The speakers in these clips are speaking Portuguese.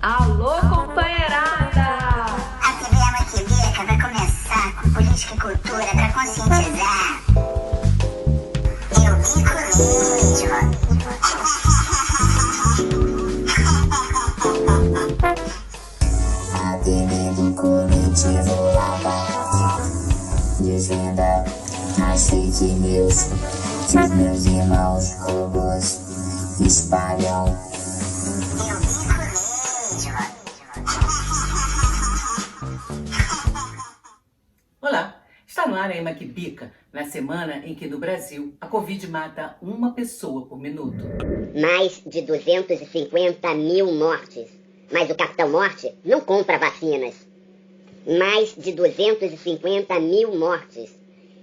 Alô, companheirada! A TV Amaquilica vai começar com política e cultura pra conscientizar. Eu bico mesmo. A TV do coletivo Lava desvenda as fake news que os meus irmãos robôs espalham. Eu bico mesmo. Olá, está no ar a Ema que Bica, na semana em que no Brasil a Covid mata uma pessoa por minuto. Mais de 250 mil mortes. Mas o Capitão Morte não compra vacinas. Mais de 250 mil mortes.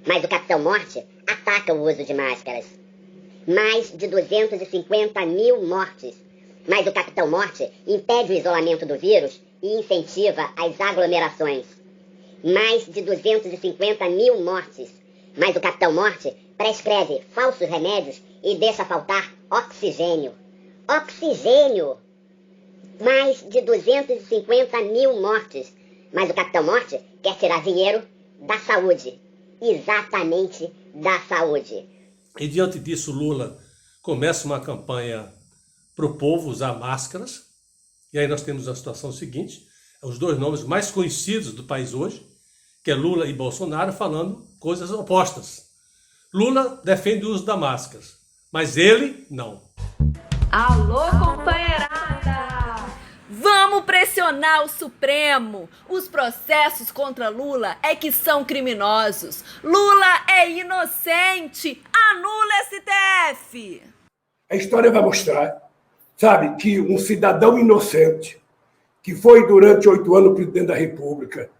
Mas o Capitão Morte ataca o uso de máscaras. Mais de 250 mil mortes. Mas o Capitão Morte impede o isolamento do vírus e incentiva as aglomerações. Mais de 250 mil mortes. Mas o Capitão Morte prescreve falsos remédios e deixa faltar oxigênio. Oxigênio! Mais de 250 mil mortes. Mas o Capitão Morte quer tirar dinheiro da saúde. Exatamente da saúde. E diante disso, Lula começa uma campanha para o povo usar máscaras. E aí nós temos a situação seguinte, os dois nomes mais conhecidos do país hoje, que é Lula e Bolsonaro, falando coisas opostas. Lula defende o uso da máscara, mas ele não. Alô, companheirada! Vamos pressionar o Supremo. Os processos contra Lula é que são criminosos. Lula é inocente. Anula STF. A história vai mostrar, sabe, que um cidadão inocente, que foi durante 8 anos presidente da República,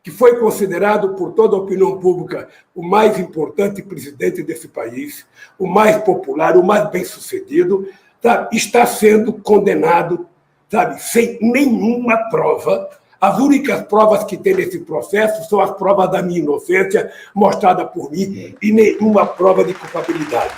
que foi considerado por toda a opinião pública o mais importante presidente desse país, o mais popular, o mais bem-sucedido, sabe, está sendo condenado, sabe, sem nenhuma prova. As únicas provas que tem nesse processo são as provas da minha inocência, mostrada por mim, e nenhuma prova de culpabilidade.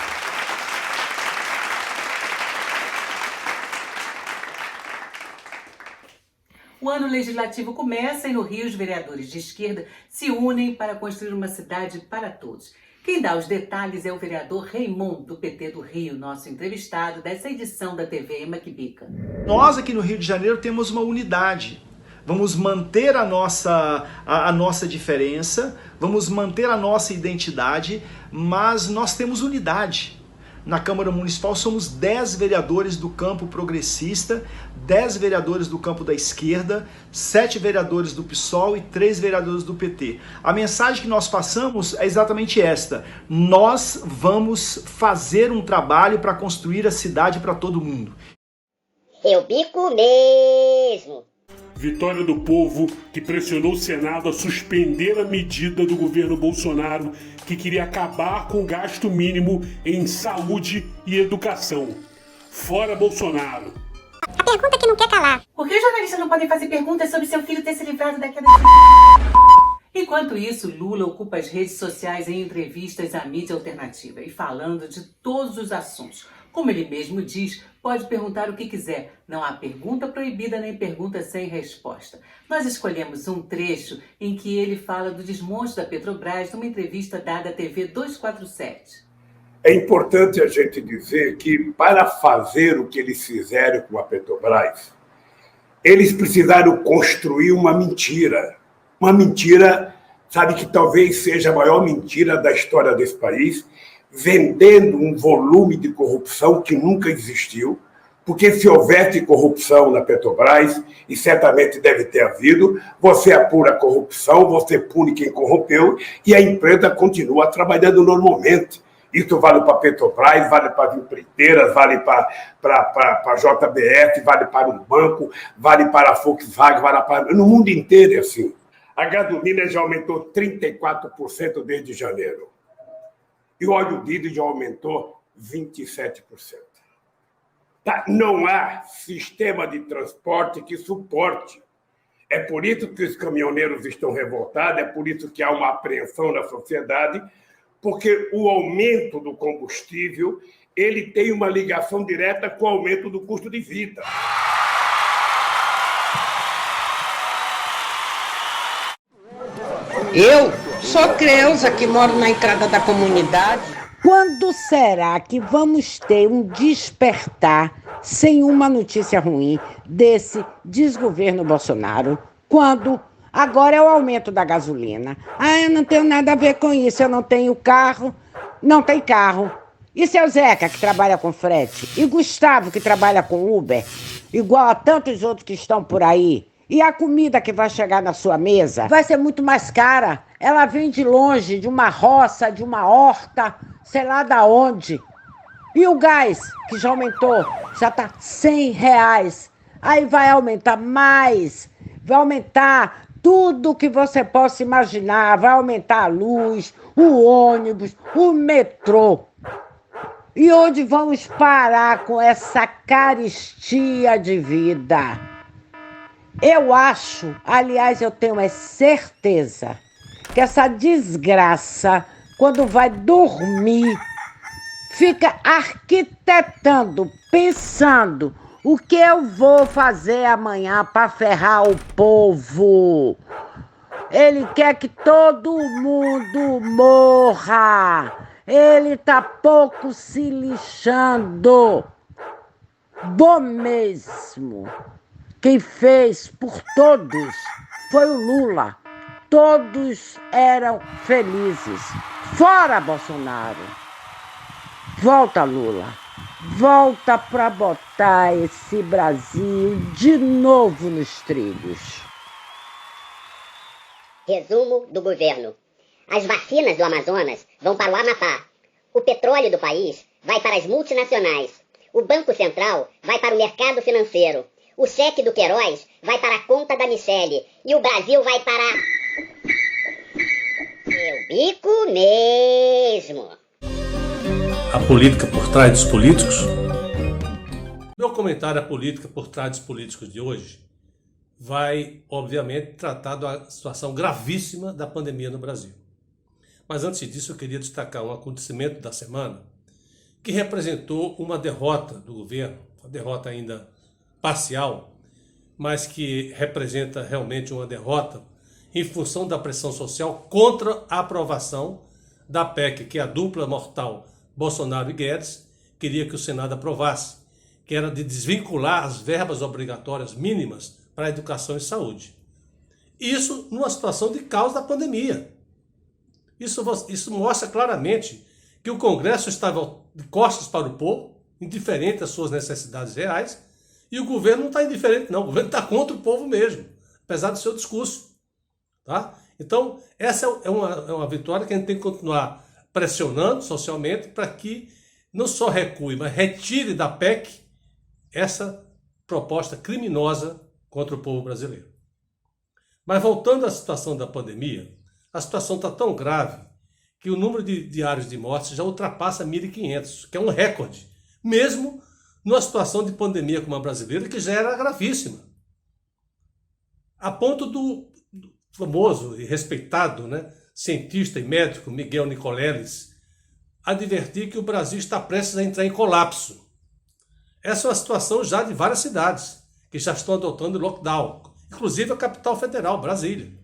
O ano legislativo começa e no Rio os vereadores de esquerda se unem para construir uma cidade para todos. Quem dá os detalhes é o vereador Raimundo, do PT do Rio, nosso entrevistado dessa edição da TV Ema que Bica. Nós aqui no Rio de Janeiro temos uma unidade. Vamos manter a nossa diferença, vamos manter a nossa identidade, mas nós temos unidade. Na Câmara Municipal somos 10 vereadores do campo progressista, 10 vereadores do campo da esquerda, 7 vereadores do PSOL e 3 vereadores do PT. A mensagem que nós passamos é exatamente esta: nós vamos fazer um trabalho para construir a cidade para todo mundo. Eu bico mesmo. Vitória do povo que pressionou o Senado a suspender a medida do governo Bolsonaro que queria acabar com o gasto mínimo em saúde e educação. Fora Bolsonaro! A pergunta que não quer calar. Por que os jornalistas não podem fazer perguntas sobre seu filho ter se livrado da queda de... Enquanto isso, Lula ocupa as redes sociais em entrevistas à mídia alternativa e falando de todos os assuntos. Como ele mesmo diz, pode perguntar o que quiser. Não há pergunta proibida nem pergunta sem resposta. Nós escolhemos um trecho em que ele fala do desmonte da Petrobras numa entrevista dada à TV 247. É importante a gente dizer que, para fazer o que eles fizeram com a Petrobras, eles precisaram construir uma mentira. Uma mentira, sabe, que talvez seja a maior mentira da história desse país, vendendo um volume de corrupção que nunca existiu, porque se houvesse corrupção na Petrobras, e certamente deve ter havido, você apura a corrupção, você pune quem corrompeu, e a empresa continua trabalhando normalmente. Isso vale para a Petrobras, vale para as empreiteiras, vale para a JBS, vale para um banco, vale para a Volkswagen, vale para... No mundo inteiro é assim. A gasolina já aumentou 34% desde janeiro. E o óleo diesel já aumentou 27%. Tá? Não há sistema de transporte que suporte. É por isso que os caminhoneiros estão revoltados, é por isso que há uma apreensão na sociedade, porque o aumento do combustível ele tem uma ligação direta com o aumento do custo de vida. Eu sou Creuza, que moro na entrada da comunidade. Quando será que vamos ter um despertar sem uma notícia ruim desse desgoverno Bolsonaro? Quando? Agora é o aumento da gasolina. Eu não tenho nada a ver com isso, eu não tenho carro. Não tem carro. E seu Zeca, que trabalha com frete? E Gustavo, que trabalha com Uber? Igual a tantos outros que estão por aí. E a comida que vai chegar na sua mesa vai ser muito mais cara. Ela vem de longe, de uma roça, de uma horta, sei lá da onde. E o gás, que já aumentou, já está R$100. Aí vai aumentar mais, vai aumentar tudo que você possa imaginar. Vai aumentar a luz, o ônibus, o metrô. E onde vamos parar com essa carestia de vida? Eu acho, aliás, eu tenho certeza, que essa desgraça, quando vai dormir, fica arquitetando, pensando o que eu vou fazer amanhã para ferrar o povo. Ele quer que todo mundo morra. Ele tá pouco se lixando. Bom mesmo. Quem fez por todos foi o Lula. Todos eram felizes. Fora Bolsonaro. Volta, Lula. Volta para botar esse Brasil de novo nos trilhos. Resumo do governo. As vacinas do Amazonas vão para o Amapá. O petróleo do país vai para as multinacionais. O Banco Central vai para o mercado financeiro. O cheque do Queiroz vai para a conta da Michele. E o Brasil vai para... Meu bico mesmo. A política por trás dos políticos? Meu comentário à política por trás dos políticos de hoje vai, obviamente, tratar da situação gravíssima da pandemia no Brasil. Mas antes disso, eu queria destacar um acontecimento da semana que representou uma derrota do governo, uma derrota ainda parcial, mas que representa realmente uma derrota em função da pressão social contra a aprovação da PEC, que a dupla mortal Bolsonaro e Guedes queria que o Senado aprovasse, que era de desvincular as verbas obrigatórias mínimas para a educação e saúde. Isso numa situação de caos da pandemia. Isso mostra claramente que o Congresso estava de costas para o povo, indiferente às suas necessidades reais, e o governo não está indiferente, não. O governo está contra o povo mesmo, apesar do seu discurso. Tá? Então, essa é uma vitória que a gente tem que continuar pressionando socialmente para que não só recue, mas retire da PEC essa proposta criminosa contra o povo brasileiro. Mas voltando à situação da pandemia, a situação está tão grave que o número de diários de mortes já ultrapassa 1.500, que é um recorde, mesmo numa situação de pandemia como a brasileira, que já era gravíssima. A ponto do famoso e respeitado, cientista e médico Miguel Nicoleles advertir que o Brasil está prestes a entrar em colapso. Essa é uma situação já de várias cidades que já estão adotando lockdown, inclusive a capital federal, Brasília.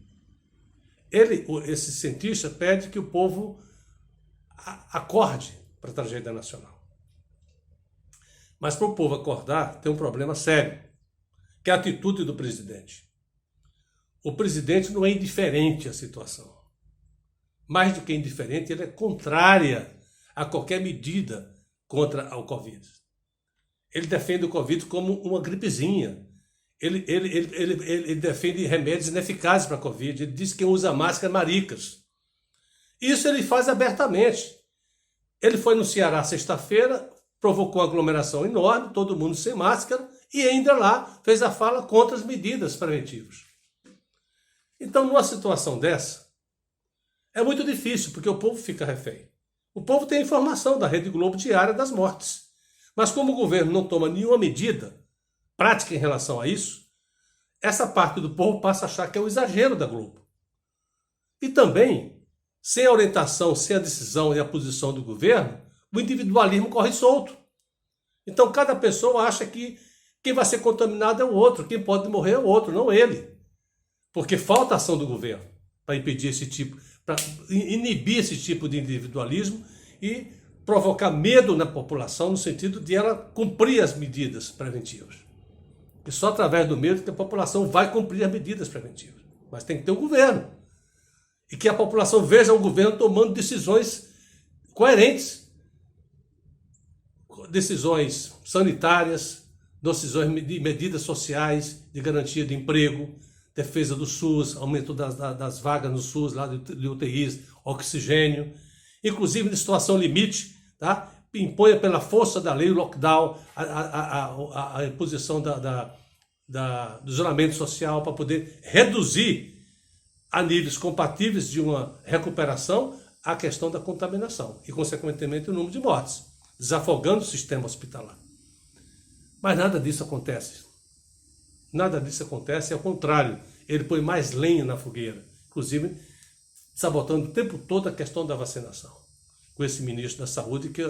Esse cientista pede que o povo acorde para a tragédia nacional. Mas para o povo acordar, tem um problema sério, que é a atitude do presidente. O presidente não é indiferente à situação. Mais do que indiferente, ele é contrária a qualquer medida contra o Covid. Ele defende o Covid como uma gripezinha. Ele defende remédios ineficazes para a Covid. Ele diz que quem usa máscara é maricas. Isso ele faz abertamente. Ele foi no Ceará sexta-feira, provocou uma aglomeração enorme, todo mundo sem máscara, e ainda lá fez a fala contra as medidas preventivas. Então, numa situação dessa, é muito difícil, porque o povo fica refém. O povo tem informação da Rede Globo diária das mortes. Mas como o governo não toma nenhuma medida prática em relação a isso, essa parte do povo passa a achar que é um exagero da Globo. E também, sem a orientação, sem a decisão e a posição do governo, o individualismo corre solto. Então cada pessoa acha que quem vai ser contaminado é o outro, quem pode morrer é o outro, não ele. Porque falta ação do governo para impedir esse tipo, para inibir esse tipo de individualismo e provocar medo na população no sentido de ela cumprir as medidas preventivas. E só através do medo que a população vai cumprir as medidas preventivas. Mas tem que ter um governo. E que a população veja o governo tomando decisões coerentes. Decisões sanitárias, decisões de medidas sociais, de garantia de emprego, defesa do SUS, aumento das vagas no SUS, lá de UTIs, oxigênio, inclusive em situação limite, tá? Imponha pela força da lei o lockdown, a imposição do isolamento social para poder reduzir a níveis compatíveis de uma recuperação a questão da contaminação e, consequentemente, o número de mortes, desafogando o sistema hospitalar. Mas nada disso acontece. Nada disso acontece, ao contrário, ele põe mais lenha na fogueira, inclusive sabotando o tempo todo a questão da vacinação. Com esse ministro da Saúde, que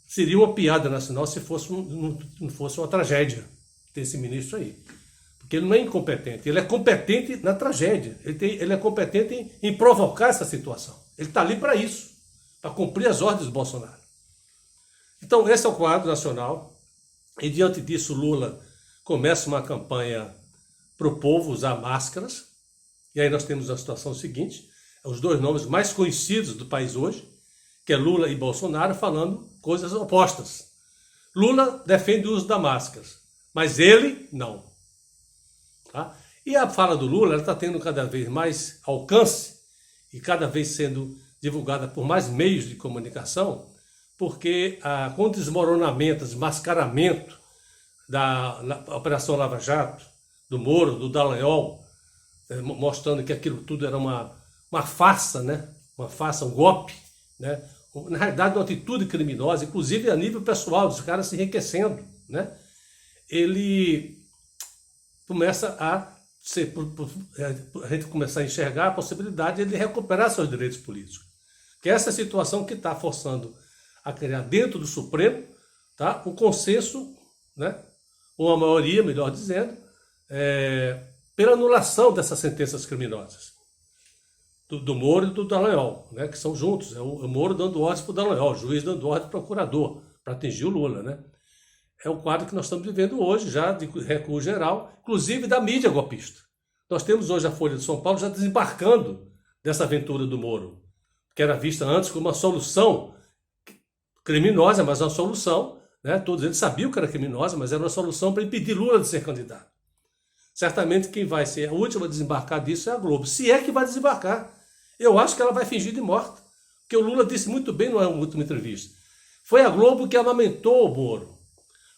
seria uma piada nacional se não fosse uma tragédia ter esse ministro aí. Porque ele não é incompetente, ele é competente na tragédia, ele é competente em provocar essa situação. Ele está ali para isso, para cumprir as ordens do Bolsonaro. Então, esse é o quadro nacional, e diante disso Lula começa uma campanha para o povo usar máscaras, e aí nós temos a situação seguinte, os dois nomes mais conhecidos do país hoje, que é Lula e Bolsonaro, falando coisas opostas. Lula defende o uso da máscara, mas ele não. Tá? E a fala do Lula está tendo cada vez mais alcance e cada vez sendo divulgada por mais meios de comunicação, porque com o desmoronamento, desmascaramento da Operação Lava Jato, do Moro, do Dallagnol, mostrando que aquilo tudo era uma farsa, né? Uma farsa, um golpe, né? Na realidade, uma atitude criminosa, inclusive a nível pessoal, dos caras se enriquecendo, né? Ele começa a gente começar a enxergar a possibilidade de ele recuperar seus direitos políticos. Que é essa situação que está forçando a criar dentro do Supremo, tá, o consenso, né, ou a maioria, melhor dizendo, pela anulação dessas sentenças criminosas. Do Moro e do Dallagnol, né, que são juntos. É o Moro dando ordens para o Dallagnol, o juiz dando ordem para o procurador, para atingir o Lula, né? É o quadro que nós estamos vivendo hoje, já de recuo geral, inclusive da mídia golpista. Nós temos hoje a Folha de São Paulo já desembarcando dessa aventura do Moro, que era vista antes como uma solução criminosa, mas uma solução, né? Todos eles sabiam que era criminosa, mas era uma solução para impedir Lula de ser candidato. Certamente quem vai ser a última a desembarcar disso é a Globo, se é que vai desembarcar. Eu acho que ela vai fingir de morta, porque o Lula disse muito bem numa última entrevista. Foi a Globo que amamentou o Moro.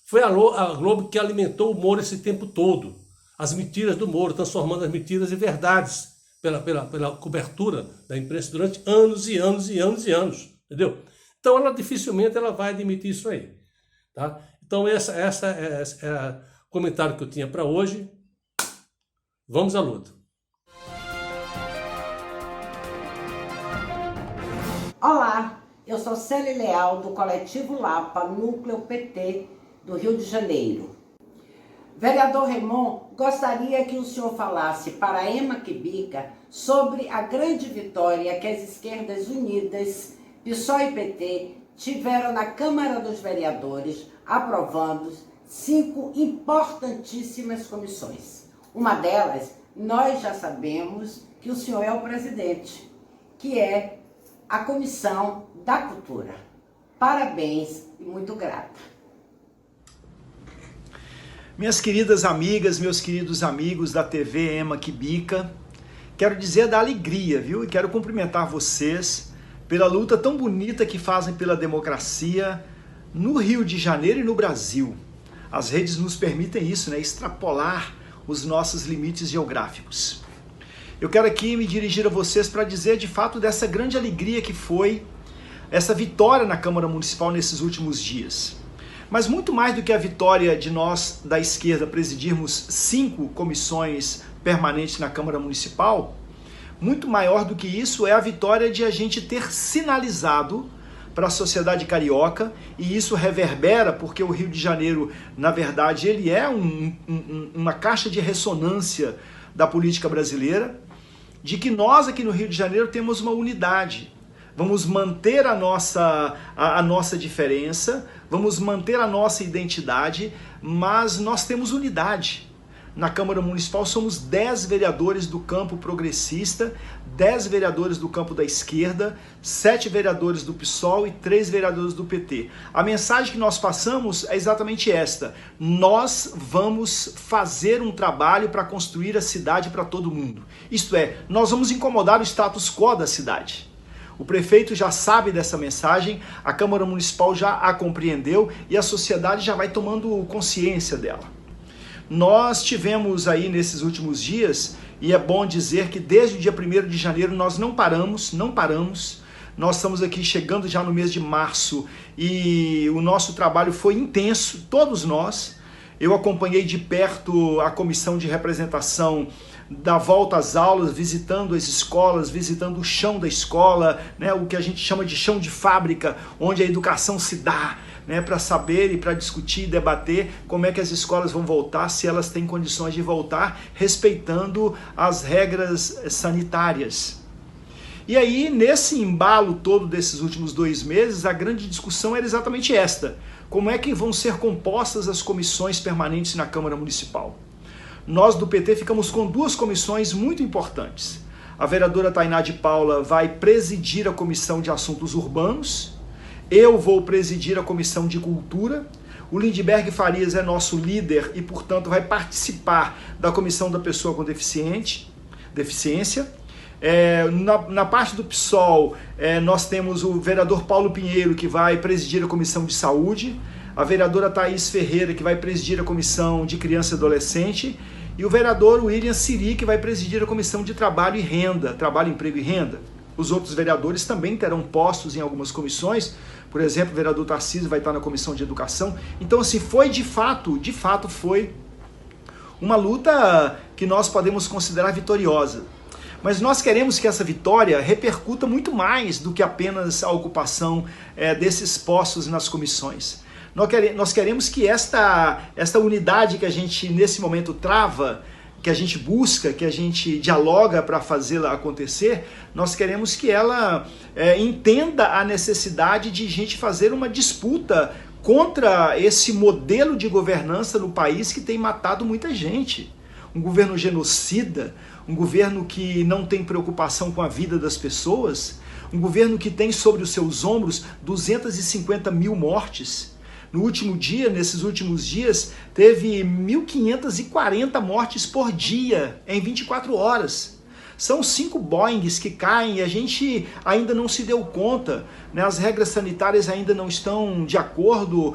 Foi a Globo que alimentou o Moro esse tempo todo. As mentiras do Moro, transformando as mentiras em verdades pela cobertura da imprensa durante anos e anos e anos e anos. Entendeu? Então ela dificilmente vai admitir isso aí. Tá? Então essa é o comentário que eu tinha para hoje. Vamos à luta. Olá, eu sou Célia Leal do Coletivo Lapa, Núcleo PT do Rio de Janeiro. Vereador Raymond, gostaria que o senhor falasse para a Ema Kibica sobre a grande vitória que as esquerdas unidas, PSOL e PT, tiveram na Câmara dos Vereadores, aprovando 5 importantíssimas comissões. Uma delas, nós já sabemos que o senhor é o presidente, que é a Comissão da Cultura. Parabéns e muito grata. Minhas queridas amigas, meus queridos amigos da TV Ema Kibica, quero dizer da alegria, viu? E quero cumprimentar vocês pela luta tão bonita que fazem pela democracia no Rio de Janeiro e no Brasil. As redes nos permitem isso, né? Extrapolar os nossos limites geográficos. Eu quero aqui me dirigir a vocês para dizer de fato dessa grande alegria que foi essa vitória na Câmara Municipal nesses últimos dias. Mas muito mais do que a vitória de nós da esquerda presidirmos 5 comissões permanentes na Câmara Municipal, muito maior do que isso é a vitória de a gente ter sinalizado para a sociedade carioca, e isso reverbera porque o Rio de Janeiro, na verdade, ele é uma caixa de ressonância da política brasileira. de que nós aqui no Rio de Janeiro temos uma unidade. Vamos manter a nossa diferença, vamos manter a nossa identidade, mas nós temos unidade. Na Câmara Municipal somos 10 vereadores do campo progressista, 10 vereadores do campo da esquerda, 7 vereadores do PSOL e 3 vereadores do PT. A mensagem que nós passamos é exatamente esta: nós vamos fazer um trabalho para construir a cidade para todo mundo. Isto é, nós vamos incomodar o status quo da cidade. O prefeito já sabe dessa mensagem, a Câmara Municipal já a compreendeu e a sociedade já vai tomando consciência dela. Nós tivemos aí nesses últimos dias, e é bom dizer que desde o dia 1º de janeiro nós não paramos. Nós estamos aqui chegando já no mês de março e o nosso trabalho foi intenso, todos nós. Eu acompanhei de perto a comissão de representação da volta às aulas, visitando as escolas, visitando o chão da escola, né, o que a gente chama de chão de fábrica, onde a educação se dá, né, para saber e para discutir e debater como é que as escolas vão voltar, se elas têm condições de voltar, respeitando as regras sanitárias. E aí, nesse embalo todo desses últimos 2 meses, a grande discussão era exatamente esta: como é que vão ser compostas as comissões permanentes na Câmara Municipal? Nós do PT ficamos com 2 comissões muito importantes. A vereadora Tainá de Paula vai presidir a Comissão de Assuntos Urbanos, eu vou presidir a Comissão de Cultura, o Lindbergh Farias é nosso líder e, portanto, vai participar da Comissão da Pessoa com Deficiência. Na parte do PSOL, nós temos o vereador Paulo Pinheiro, que vai presidir a Comissão de Saúde, a vereadora Thaís Ferreira, que vai presidir a Comissão de Criança e Adolescente, e o vereador William Siri, que vai presidir a Comissão de Trabalho e Renda, Trabalho, Emprego e Renda. Os outros vereadores também terão postos em algumas comissões, por exemplo, o vereador Tarcísio vai estar na Comissão de Educação. Então, assim, foi de fato foi uma luta que nós podemos considerar vitoriosa. Mas nós queremos que essa vitória repercuta muito mais do que apenas a ocupação desses postos nas comissões. Nós queremos que esta unidade que a gente nesse momento trava, que a gente busca, que a gente dialoga para fazê-la acontecer, nós queremos que ela entenda a necessidade de a gente fazer uma disputa contra esse modelo de governança no país que tem matado muita gente. Um governo genocida, um governo que não tem preocupação com a vida das pessoas, um governo que tem sobre os seus ombros 250 mil mortes. No último dia, nesses últimos dias, teve 1.540 mortes por dia, em 24 horas. São 5 Boeings que caem e a gente ainda não se deu conta, né? As regras sanitárias ainda não estão de acordo,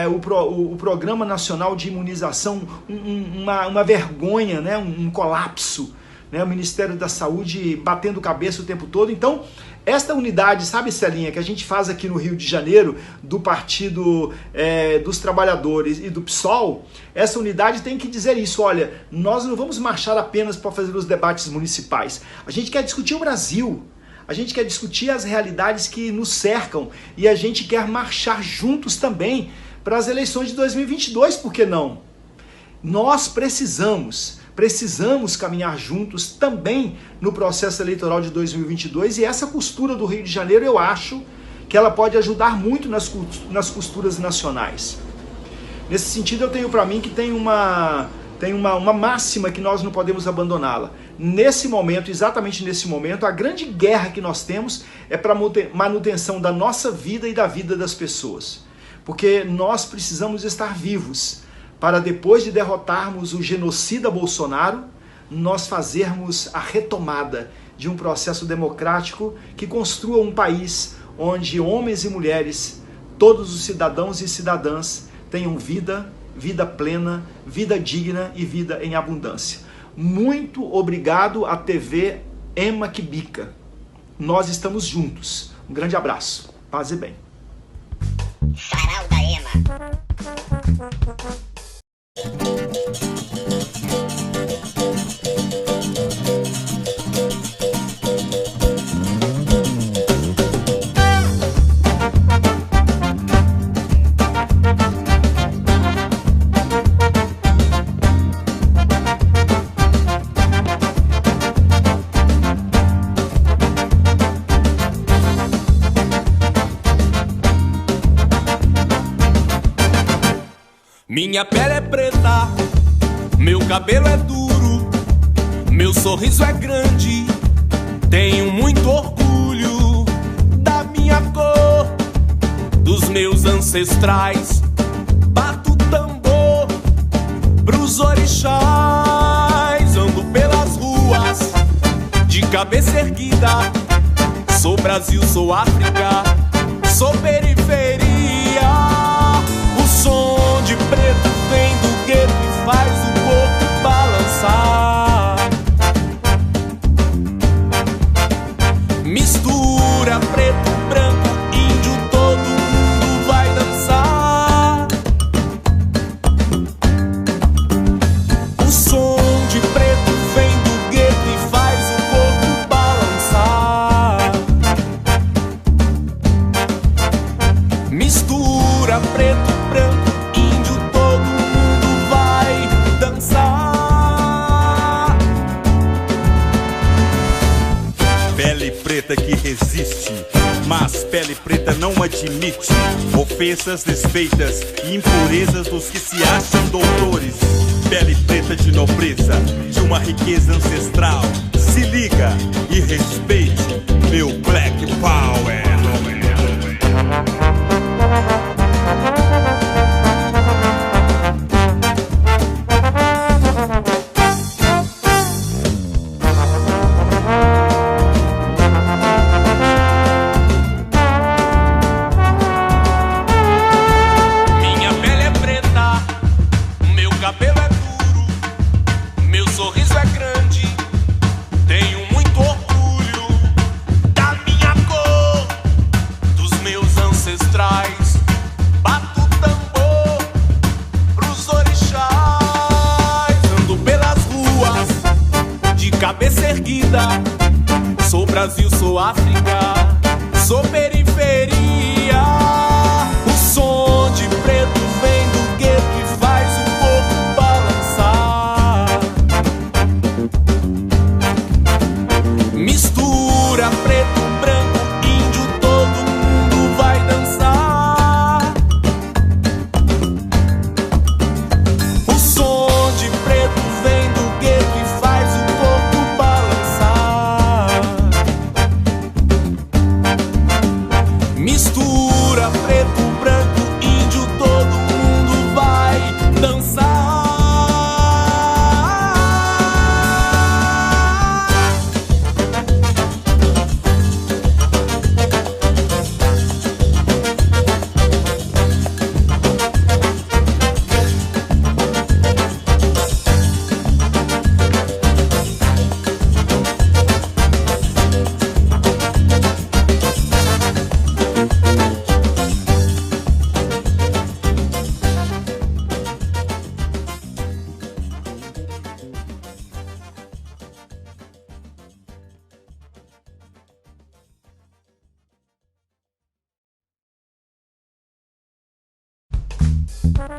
o Programa Nacional de Imunização, uma vergonha, né? Um colapso, né? O Ministério da Saúde batendo cabeça o tempo todo. Então, esta unidade, sabe, Celinha, que a gente faz aqui no Rio de Janeiro, do Partido dos Trabalhadores e do PSOL, essa unidade tem que dizer isso: olha, nós não vamos marchar apenas para fazer os debates municipais, a gente quer discutir o Brasil, a gente quer discutir as realidades que nos cercam e a gente quer marchar juntos também para as eleições de 2022, por que não? Nós precisamos caminhar juntos também no processo eleitoral de 2022 e essa costura do Rio de Janeiro, eu acho que ela pode ajudar muito nas costuras nacionais. Nesse sentido, eu tenho para mim que tem uma máxima que nós não podemos abandoná-la. Nesse momento, exatamente nesse momento, a grande guerra que nós temos é para a manutenção da nossa vida e da vida das pessoas. Porque nós precisamos estar vivos para, depois de derrotarmos o genocida Bolsonaro, nós fazermos a retomada de um processo democrático que construa um país onde homens e mulheres, todos os cidadãos e cidadãs, tenham vida plena, vida digna e vida em abundância. Muito obrigado à TV Ema que Bica. Nós estamos juntos. Um grande abraço. Paz e bem. Farol da Ema. Minha pele é preta, meu cabelo é duro, meu sorriso é grande, tenho muito orgulho da minha cor, dos meus ancestrais. Bato tambor pros orixás, ando pelas ruas de cabeça erguida. Sou Brasil, sou África, sou periferia. O som de preto vem do gueto e faz o corpo balançar. Mistura preto, branco, índio, todo mundo vai dançar. O som de preto vem do gueto e faz o corpo balançar. Mistura preto, branco, índio, todo mundo vai dançar. Pele preta que resiste, mas pele preta não admite ofensas desfeitas e impurezas dos que se acham doutores. Pele preta de nobreza, de uma riqueza ancestral. Se liga e respeite meu Black Power. Minha pele é preta, meu cabelo é duro, meu sorriso é grande, tenho muito orgulho da minha cor, dos meus ancestrais. Bato tambor pros orixás, ando pelas ruas de cabeça erguida. Sou Brasil, sou África, sou periferia. O som de preto vem do gueto e faz o corpo balançar. Mistura preto, branco, índio, todo mundo vai dançar. O som de preto vem do gueto e faz o corpo balançar. Mistura preto, branco, índio, todo mundo vai dançar.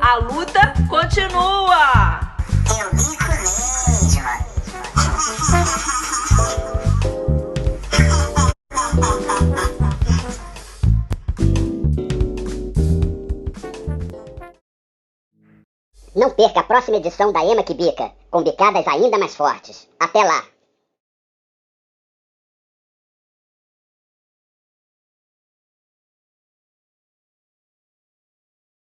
A luta continua! Eu bico mesmo. Não perca a próxima edição da Ema que Bica, com bicadas ainda mais fortes. Até lá!